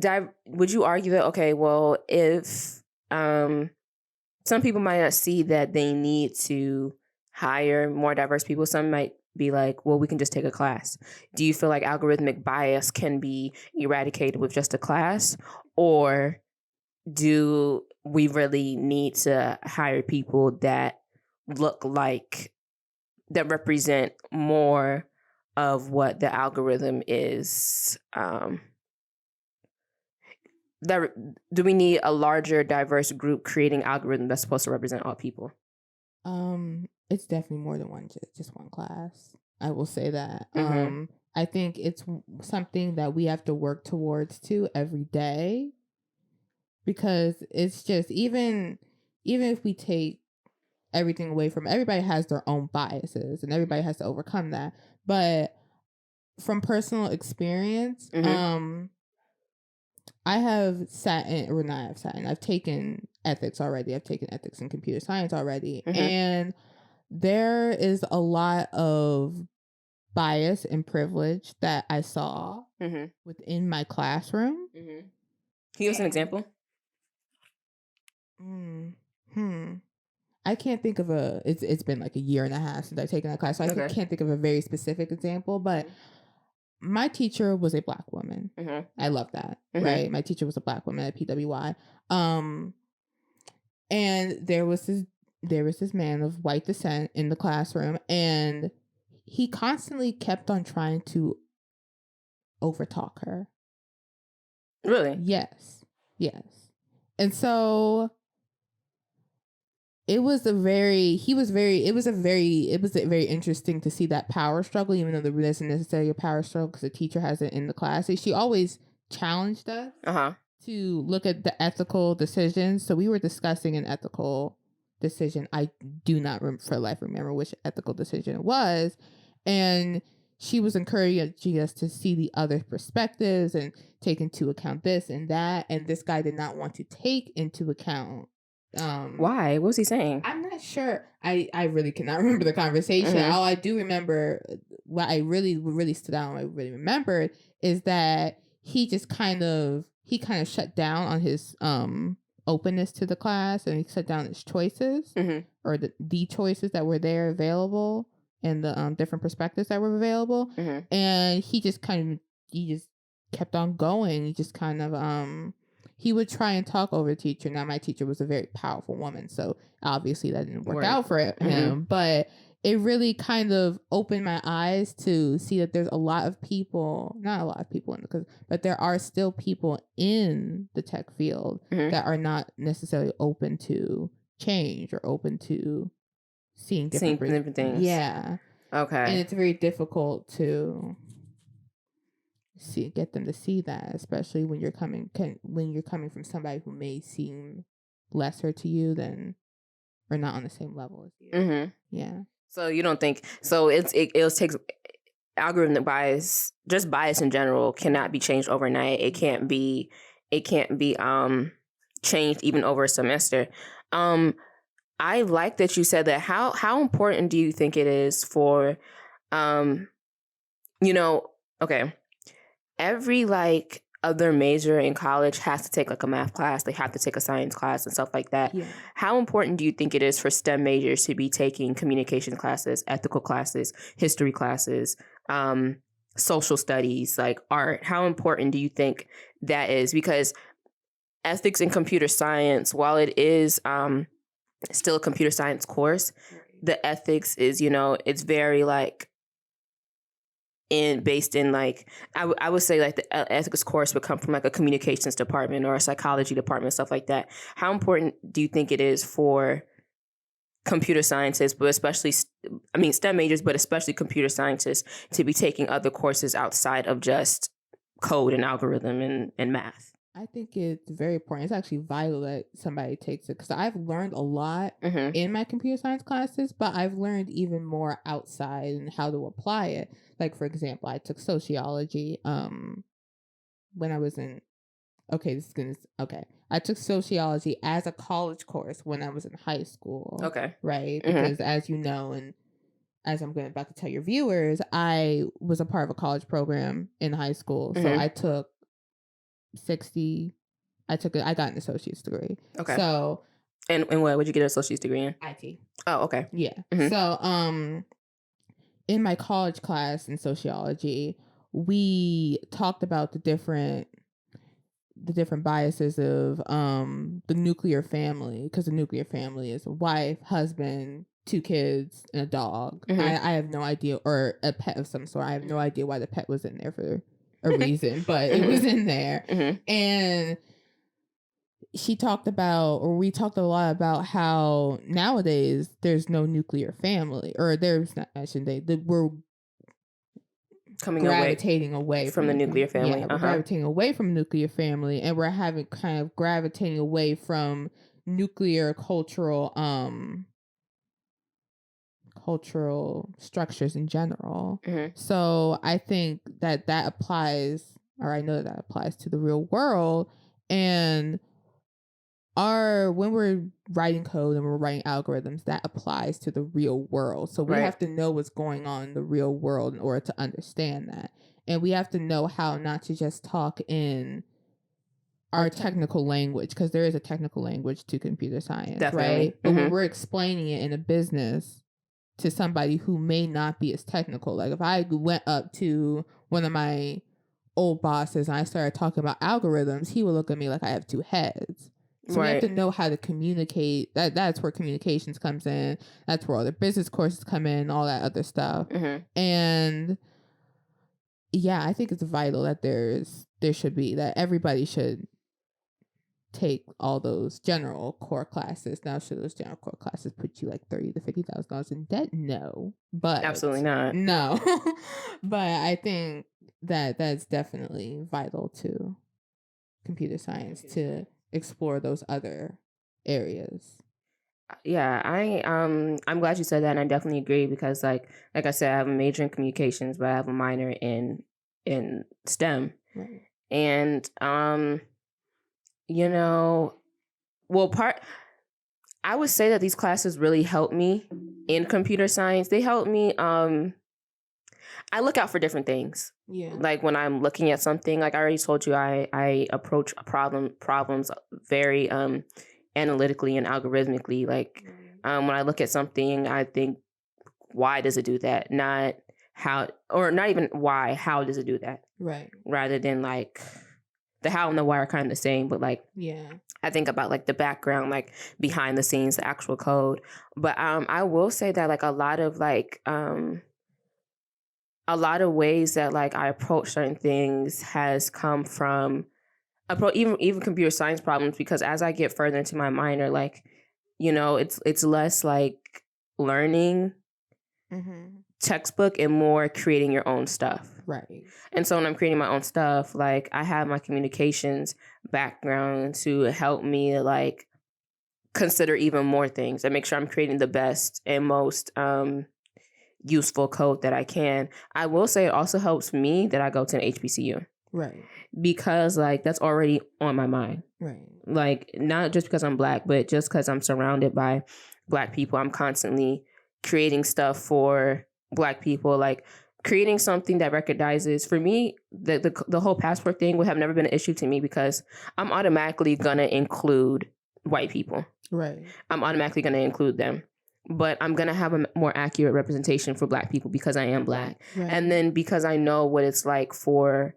argue that, okay, well, if some people might not see that they need to hire more diverse people, some might be like, well, we can just take a class. Do you feel like algorithmic bias can be eradicated with just a class, or do we really need to hire people that represent more of what the algorithm is? Do we need a larger, diverse group creating algorithm that's supposed to represent all people? It's definitely more than just one class. I will say that. I think it's something that we have to work towards too every day, because it's just, even if we take everything away from, everybody has their own biases and everybody has to overcome that. But from personal experience, I have I've taken ethics already. I've taken ethics and computer science already. And there is a lot of bias and privilege that I saw within my classroom. Can you give us an example? I can't think of it's been like a year and a half since I've taken that class, so I can't think of a very specific example, but my teacher was a Black woman. I love that, right? My teacher was a Black woman at PWI. And there was this man of white descent in the classroom, and he constantly kept on trying to overtalk her. Really? Yes. And so it was very interesting to see that power struggle, even though there wasn't necessarily a power struggle because the teacher has it in the class. She always challenged us to look at the ethical decisions. So we were discussing an ethical decision. I do not for life remember which ethical decision it was. And she was encouraging us to see the other perspectives and take into account this and that. And this guy did not want to take into account. Why? What was he saying? I'm not sure. I really cannot remember the conversation. All I do remember, what I really stood out and I really remembered, is that he just kind of shut down on his openness to the class, and he shut down his choices or the choices that were there available, and the different perspectives that were available. And he just kept on going. He just kind of he would try and talk over the teacher. Now, my teacher was a very powerful woman, so obviously that didn't work out for him. But it really kind of opened my eyes to see that there's not a lot of people but there are still people in the tech field that are not necessarily open to change or open to seeing different things. Yeah. Okay. And it's very difficult to get them to see that, especially when you're coming from somebody who may seem lesser to you than, or not on the same level as you. Mm-hmm. Yeah. So you don't think so? It takes algorithmic bias, just bias in general, cannot be changed overnight. It can't be changed even over a semester. I like that you said that. How important do you think it is for, okay, every like other major in college has to take like a math class, they have to take a science class and stuff like that. Yeah. How important do you think it is for STEM majors to be taking communication classes, ethical classes, history classes, social studies, like art? How important do you think that is? Because ethics and computer science, while it is still a computer science course, the ethics is, it's very like based in like, I would say like the ethics course would come from like a communications department or a psychology department, stuff like that. How important do you think it is for computer scientists, but especially, STEM majors, but especially computer scientists, to be taking other courses outside of just code and algorithm and math? I think it's very important. It's actually vital that somebody takes it, because I've learned a lot in my computer science classes, but I've learned even more outside and how to apply it. Like, for example, I took sociology when I was in, I took sociology as a college course when I was in high school. Okay. Right? Because as you know, and as I'm about to tell your viewers, I was a part of a college program in high school. So I took I got an associate's degree. Okay. So, and what would you get an associate's degree in? IT. Oh, okay. Yeah. So, in my college class in sociology, we talked about the different biases of the nuclear family, because the nuclear family is a wife, husband, 2 kids, and a dog. I have no idea, or a pet of some sort. I have no idea why the pet was in there for a reason, but it was in there. And we talked a lot about how nowadays there's no nuclear family, or there's not, I shouldn't say, that we're gravitating away from the nuclear family. Yeah, we're gravitating away from nuclear family, and we're kind of gravitating away from nuclear cultural structures in general. So I think that applies, or I know that applies to the real world. And when we're writing code and we're writing algorithms, that applies to the real world. So we have to know what's going on in the real world in order to understand that. And we have to know how not to just talk in our technical language, because there is a technical language to computer science. Definitely. Right? But when we're explaining it in a business to somebody who may not be as technical, like if I went up to one of my old bosses and I started talking about algorithms, he would look at me like I have 2 heads. So we have to know how to communicate. That's where communications comes in. That's where all the business courses come in, all that other stuff. And yeah, I think it's vital that there should be, that everybody should take all those general core classes. Now, should those general core classes put you like $30,000 to $50,000 in debt? No, but absolutely not. No, but I think that that's definitely vital to computer science to explore those other areas. Yeah, I'm glad you said that, and I definitely agree, because like I said, I have a major in communications, but I have a minor in STEM. Right. And I would say that these classes really helped me in computer science. They helped me I look out for different things. Yeah. Like when I'm looking at something, like I already told you, I approach problems very analytically and algorithmically. Like when I look at something, I think, why does it do that? Not how, or not even why, how does it do that? Right. Rather than like the how and the why are kind of the same, but like, yeah, I think about like the background, like behind the scenes, the actual code. But I will say that like a lot of ways that like I approach certain things has come from even computer science problems, because as I get further into my minor, like, it's less like learning textbook and more creating your own stuff. Right. And so when I'm creating my own stuff, like I have my communications background to help me like consider even more things and make sure I'm creating the best and most useful code that I can. I will say it also helps me that I go to an HBCU. Right. Because like that's already on my mind. Right. Like not just because I'm Black, but just because I'm surrounded by Black people, I'm constantly creating stuff for Black people, like creating something that recognizes, for me, the whole passport thing would have never been an issue to me because I'm automatically gonna include white people. Right. I'm automatically gonna include them. But I'm gonna have a more accurate representation for Black people because I am Black. Right. And then because I know what it's like for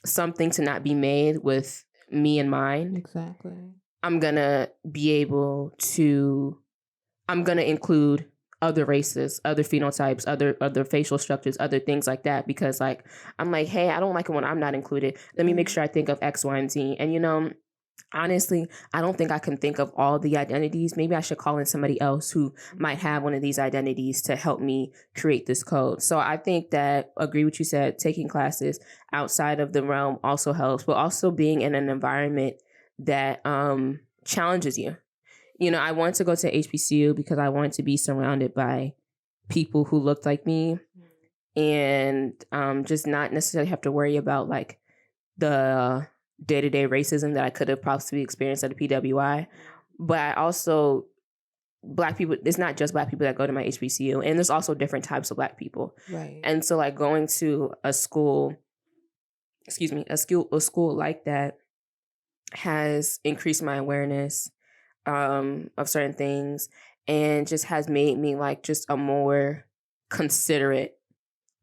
something to not be made with me in mind. Exactly. I'm gonna be able to, I'm gonna include other races, other phenotypes, other facial structures, other things like that, because like I'm like, hey, I don't like it when I'm not included. Let me make sure I think of X, Y, and Z. And you know, honestly, I don't think I can think of all the identities. Maybe I should call in somebody else who might have one of these identities to help me create this code. So I think that, agree with you said, taking classes outside of the realm also helps, but also being in an environment that challenges you. You know, I wanted to go to HBCU because I wanted to be surrounded by people who looked like me and just not necessarily have to worry about like the day-to-day racism that I could have possibly experienced at a PWI. But I also, Black people, it's not just Black people that go to my HBCU, and there's also different types of Black people. Right. And so like going to a school like that has increased my awareness of certain things and just has made me like just a more considerate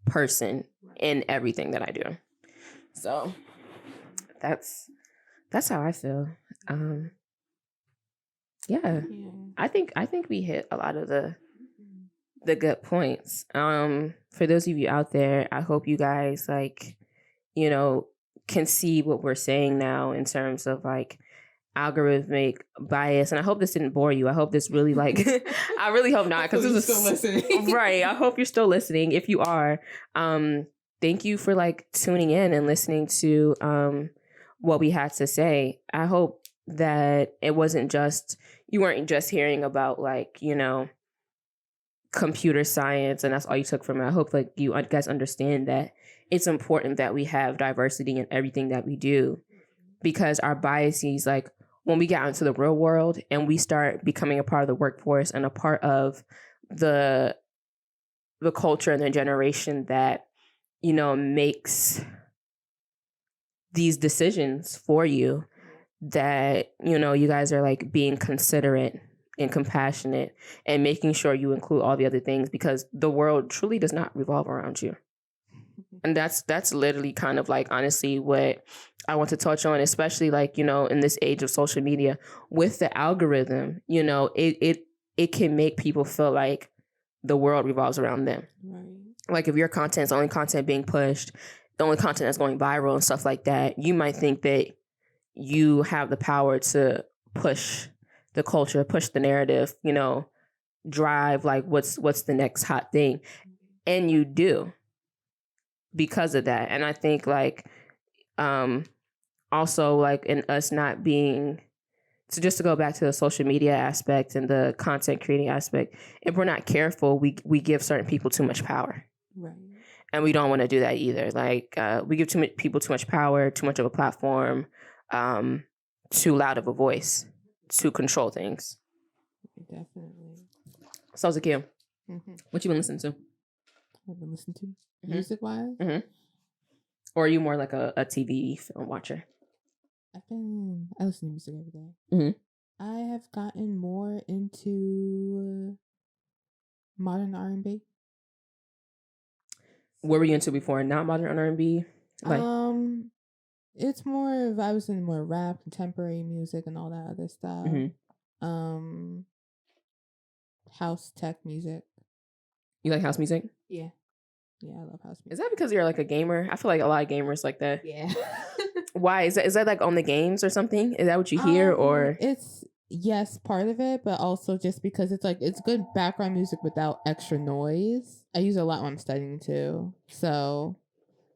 person in everything that I do. So that's how I feel. Yeah. I think we hit a lot of the good points. For those of you out there, I hope you guys like, you know, can see what we're saying now in terms of like algorithmic bias. And I hope this didn't bore you. I hope this really like I really hope not, because this is still listening. Right. I hope you're still listening. If you are, thank you for like tuning in and listening to what we had to say. I hope that it wasn't just, you weren't just hearing about like, you know, computer science and that's all you took from it. I hope like you guys understand that it's important that we have diversity in everything that we do, because our biases, like when we get out into the real world and we start becoming a part of the workforce and a part of the culture and the generation that, you know, makes these decisions for you, that, you know, you guys are like being considerate and compassionate and making sure you include all the other things, because the world truly does not revolve around you. And that's literally kind of like honestly what I want to touch on, especially like, you know, in this age of social media with the algorithm, you know, it can make people feel like the world revolves around them. Right. Like if your content's the only content being pushed, the only content that's going viral and stuff like that, you might think that you have the power to push the culture, push the narrative, you know, drive like what's the next hot thing. And you do because of that. And I think like also like in us not being, so just to go back to the social media aspect and the content creating aspect, if we're not careful, we give certain people too much power. Right. And we don't want to do that either. Like we give people too much power, too much of a platform, too loud of a voice to control things. Definitely. So Zakiya, what you been listening to? I've been listening to music wise. Or are you more like a TV film watcher? I listen to music every day. I have gotten more into modern R&B. What were you into before? Not modern R&B? Like, it's more of, I was in more rap, contemporary music, and all that other stuff. House tech music. You like house music? Yeah. Yeah, I love house music. Is that because you're like a gamer? I feel like a lot of gamers like that. Yeah. Why? Is that like on the games or something? Is that what you hear or? It's yes, part of it, but also just because it's like it's good background music without extra noise. I use it a lot when I'm studying too. So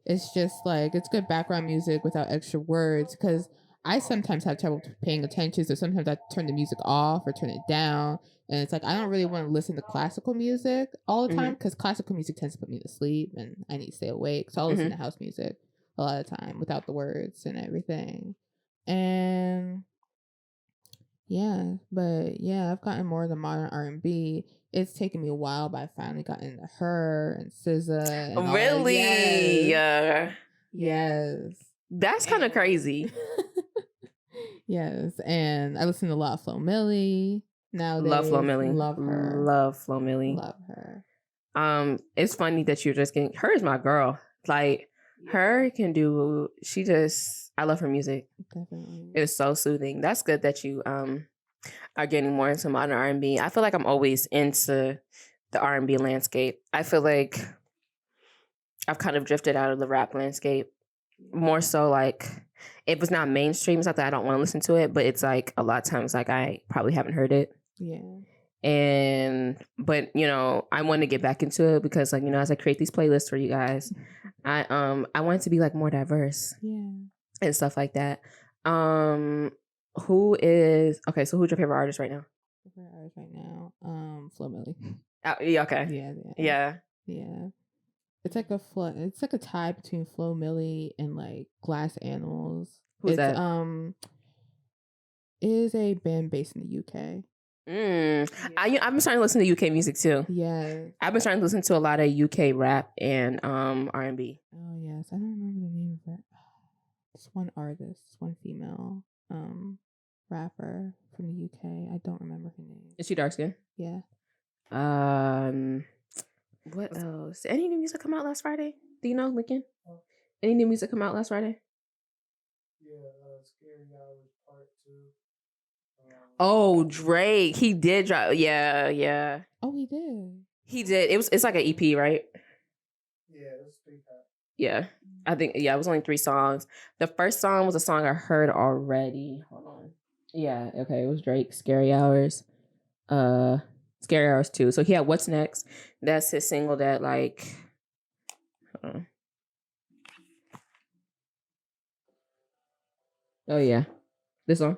it's just like it's good background music without extra words because I sometimes have trouble paying attention. So sometimes I turn the music off or turn it down. And it's like I don't really want to listen to classical music all the time because classical music tends to put me to sleep and I need to stay awake. So I'll listen to house music a lot of the time without the words and everything. And yeah, but yeah, I've gotten more of the modern R&B. It's taken me a while, but I finally got into her and SZA and all that. Really? Yes. Yes. That's kind of crazy. Yes, and I listen to a lot of Flo Milli nowadays. Love Flo Milli. Love her. Love Flo Milli. Love her. It's funny that you're just getting. Her is my girl. Like her can do. She just. I love her music. Definitely. It's so soothing. That's good that you are getting more into modern R&B. I feel like I'm always into the R&B landscape. I feel like I've kind of drifted out of the rap landscape. More so like if it's not mainstream, it's not that I don't want to listen to it, but it's like a lot of times like I probably haven't heard it. Yeah. But you know, I want to get back into it because like, you know, as I create these playlists for you guys, I want it to be like more diverse. Yeah. And stuff like that. Who's your favorite artist right now? Favorite artist right now? Flo Milli. Yeah, okay. Yeah. It's like a tie between Flo Milli and like Glass Animals. Who's that? It is a band based in the UK. I've been starting to listen to UK music too. Yeah. I've been starting to listen to a lot of UK rap and R&B. Oh yes, I don't remember the name of it. It's one artist, one female rapper from the UK. I don't remember her name. Is she dark skin? Yeah. What else? Did any new music come out last Friday? Do you know, Lincoln? Any new music come out last Friday? Yeah, Scary Hours Part 2. Oh, Drake. He did drop. Yeah. Oh, he did. He did. It's like an EP, right? Yeah, it was 3 packs. Yeah. I think, it was only 3 songs. The first song was a song I heard already. Hold on. Yeah, okay. It was Drake, Scary Hours. Scary Hours 2. So he had What's Next. That's his single that like... Oh, yeah. This one.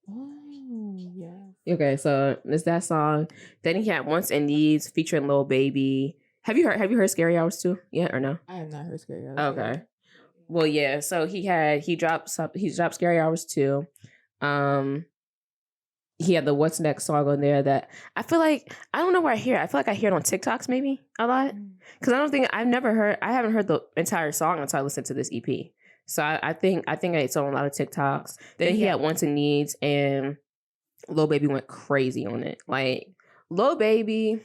Oh, yeah. Okay, so it's that song. Then he had Wants and Needs featuring Lil Baby. Have you heard Scary Hours 2 yet or no? I have not heard Scary Hours. Okay. Yet. Well, yeah. So he dropped Scary Hours 2. He had the What's Next song on there that I feel like I don't know where I hear it. I feel like I hear it on TikToks maybe a lot because I haven't heard the entire song until I listened to this EP. So I think I saw a lot of TikToks. Then he had Wants and Needs and Lil Baby went crazy on it. Like Lil Baby,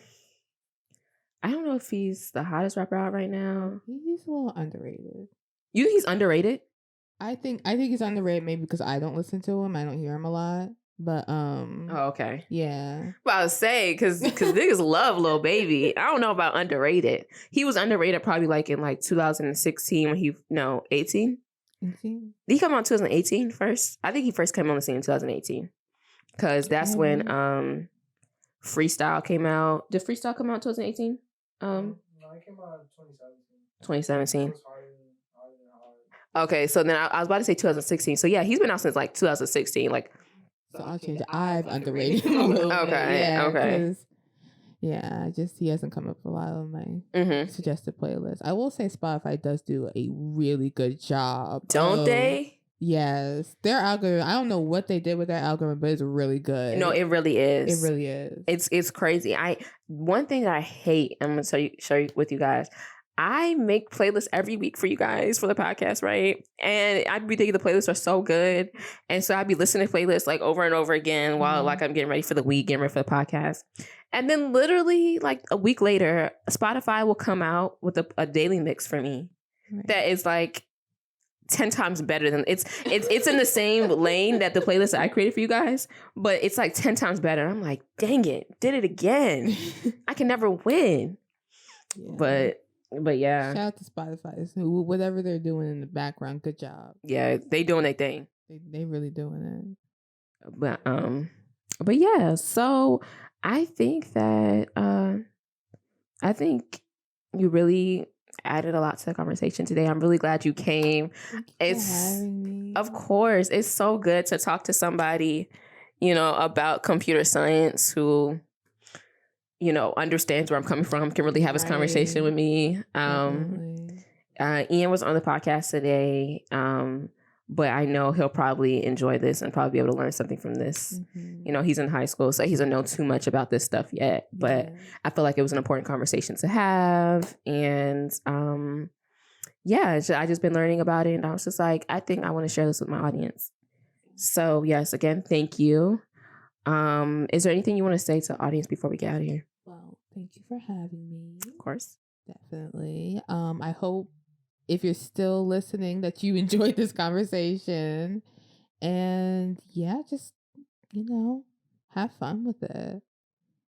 I don't know if he's the hottest rapper out right now. He's a little underrated. You think he's underrated? I think he's underrated maybe because I don't listen to him. I don't hear him a lot. But Oh, okay. Yeah. Well, I was saying because niggas love Lil Baby. I don't know about underrated. He was underrated probably like in like 2016 when 18. Did he come out in 2018 first? I think he first came on the scene in 2018 because that's when Freestyle came out. Did Freestyle come out in 2018? No, it came out in 2017. 2017. It was harder. Okay, so then I was about to say 2016. So yeah, he's been out since like 2016. Like, so I'll change it. I've underrated him a little bit. Okay. Yeah, he hasn't come up with a lot of my suggested playlists. I will say Spotify does do a really good job. Don't they? Yes. Their algorithm, I don't know what they did with their algorithm, but it's really good. No, it really is. It really is. It's crazy. One thing that I hate, I'm going to share with you guys. I make playlists every week for you guys for the podcast, right? And I'd be thinking the playlists are so good. And so I'd be listening to playlists like over and over again while like I'm getting ready for the week, getting ready for the podcast. And then literally like a week later, Spotify will come out with a daily mix for me that is like 10 times better than it's in the same lane that the playlist that I created for you guys, but it's like 10 times better. I'm like, dang it, did it again. I can never win. Yeah. But yeah. Shout out to Spotify. Whatever they're doing in the background, good job. Yeah, they doing their thing. They really doing it. But yeah, so I think that I think you really added a lot to the conversation today. I'm really glad you came. Thank you It's for having me. Of course, it's so good to talk to somebody, about computer science who, understands where I'm coming from, can really have this conversation with me. Ian was on the podcast today. But I know he'll probably enjoy this and probably be able to learn something from this. Mm-hmm. He's in high school, so he doesn't know too much about this stuff yet. But I feel like it was an important conversation to have. And I just been learning about it. And I was just like, I think I want to share this with my audience. So yes, again, thank you. Is there anything you want to say to the audience before we get out of here? Well, thank you for having me. Of course. Definitely. I hope if you're still listening that you enjoyed this conversation. And yeah, just, have fun with it.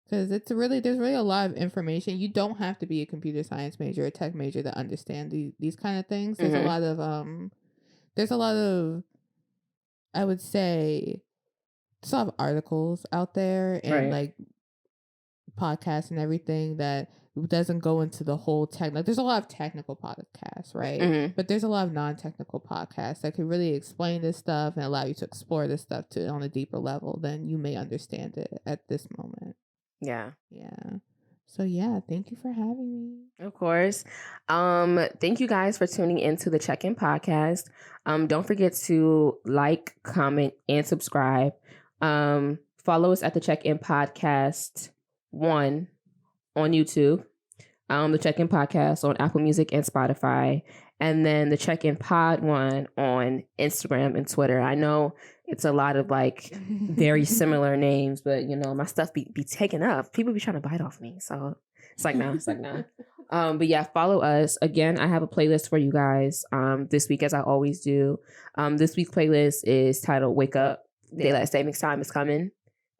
Because there's really a lot of information. You don't have to be a computer science major or a tech major to understand these kind of things. There's a lot of, I would say, there's a lot of articles out there and like podcasts and everything that doesn't go into the whole there's a lot of technical podcasts, right? But there's a lot of non-technical podcasts that can really explain this stuff and allow you to explore this stuff on a deeper level than you may understand it at this moment. Yeah. So yeah, thank you for having me. Of course. Thank you guys for tuning into the Check-In podcast. Don't forget to like, comment, and subscribe. Follow us at the Check-In podcast 1 on YouTube, the Check-In podcast on Apple Music and Spotify, and then the Check-In Pod 1 on Instagram and Twitter. I know it's a lot of like very similar names, but my stuff be taken up. People be trying to bite off me, so it's like nah. But yeah, follow us. Again, I have a playlist for you guys this week, as I always do. This week's playlist is titled "Wake Up." Daylight Savings Time is coming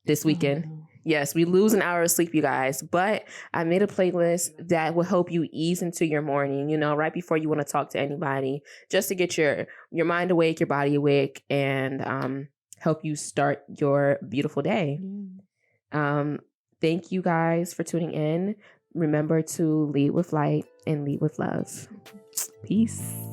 this weekend. Oh. Yes, we lose an hour of sleep, you guys, but I made a playlist that will help you ease into your morning, right before you want to talk to anybody, just to get your mind awake, your body awake, and help you start your beautiful day. Thank you guys for tuning in. Remember to lead with light and lead with love. Peace.